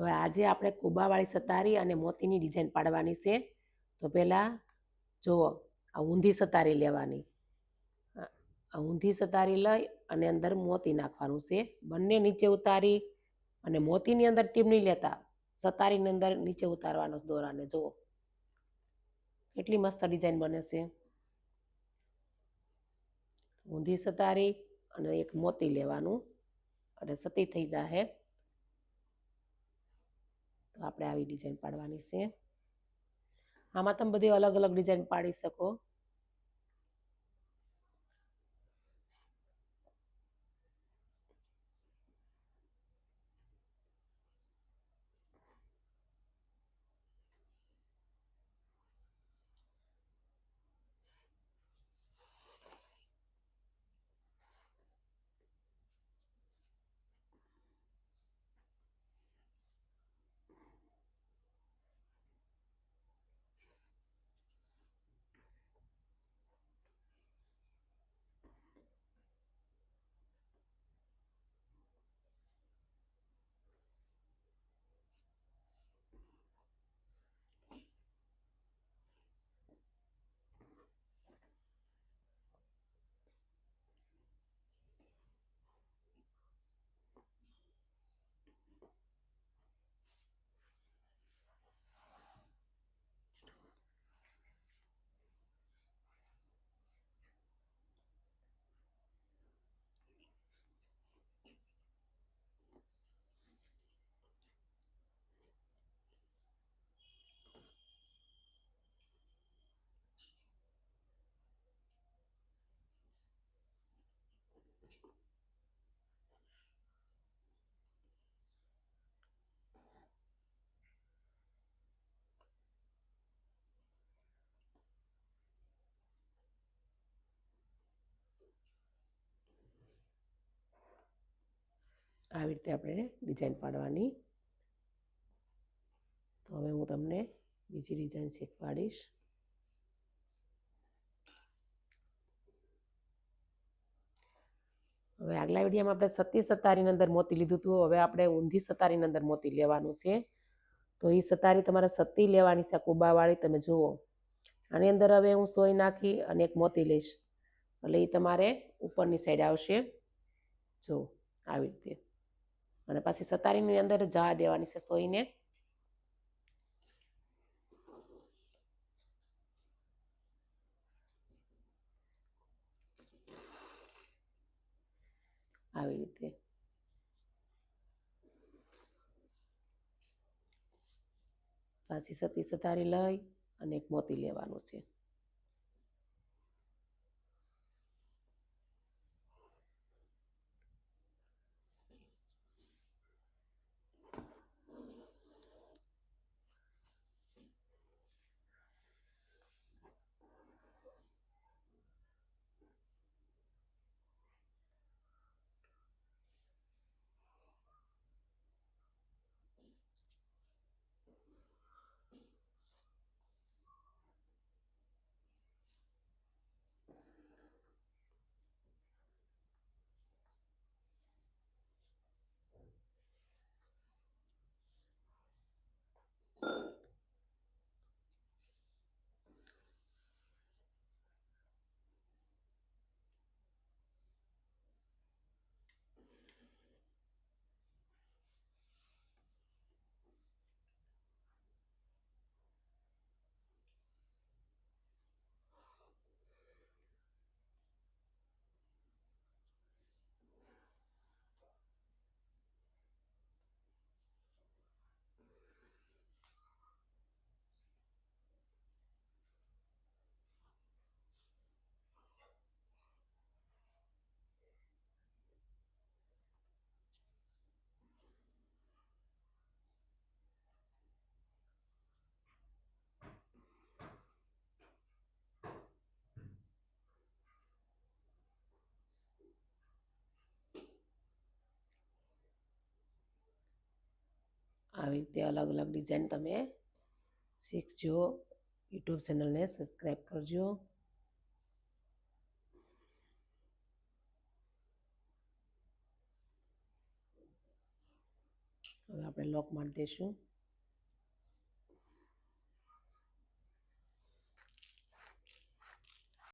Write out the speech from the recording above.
હવે આજે આપણે કુબાવાળી સતારી અને મોતીની ડિઝાઇન પાડવાની છે. તો પહેલાં જુઓ, આ ઊંધી સતારી લેવાની. આ ઊંધી સતારી લઈ અને અંદર મોતી નાખવાનું છે. બંને નીચે ઉતારી અને મોતીની અંદર ટીપ નહીં લેતા, સતારીની અંદર નીચે ઉતારવાનો દોરાને. જુઓ કેટલી મસ્ત ડિઝાઇન બને છે. ઊંધી સતારી અને એક મોતી લેવાનું અને સતી થઈ જાહે. તો આપણે આવી ડિઝાઇન પાડવાની છે. આમાં તમે બધી અલગ અલગ ડિઝાઇન પાડી શકો. આવી રીતે આપણે ડિઝાઇન પાડવાની. તો હવે હું તમને બીજી ડિઝાઇન શીખવાડીશ. હવે આગલા વિડીયોમાં આપણે સતી સતારીની અંદર મોતી લીધું હતું. હવે આપણે ઊંધી સતારીની અંદર મોતી લેવાનું છે. તો એ સતારી તમારે સતી લેવાની છે, કુબાવાળી. તમે જુઓ, આની અંદર હવે હું સોય નાખી અને એક મોતી લઈશ, એટલે એ તમારે ઉપરની સાઈડ આવશે. જો આવી રીતે. અને પાછી સતારીની અંદર જા દેવાની છે સોયને. આવી રીતે. પાછી સતી સતારી લઈ અને એક મોતી લેવાનું છે. આવી રીતે અલગ અલગ ડિઝાઇન તમે શીખજો. યુટ્યુબ ચેનલને સબસ્ક્રાઈબ કરજો. હવે આપણે લોક મારી દઈશું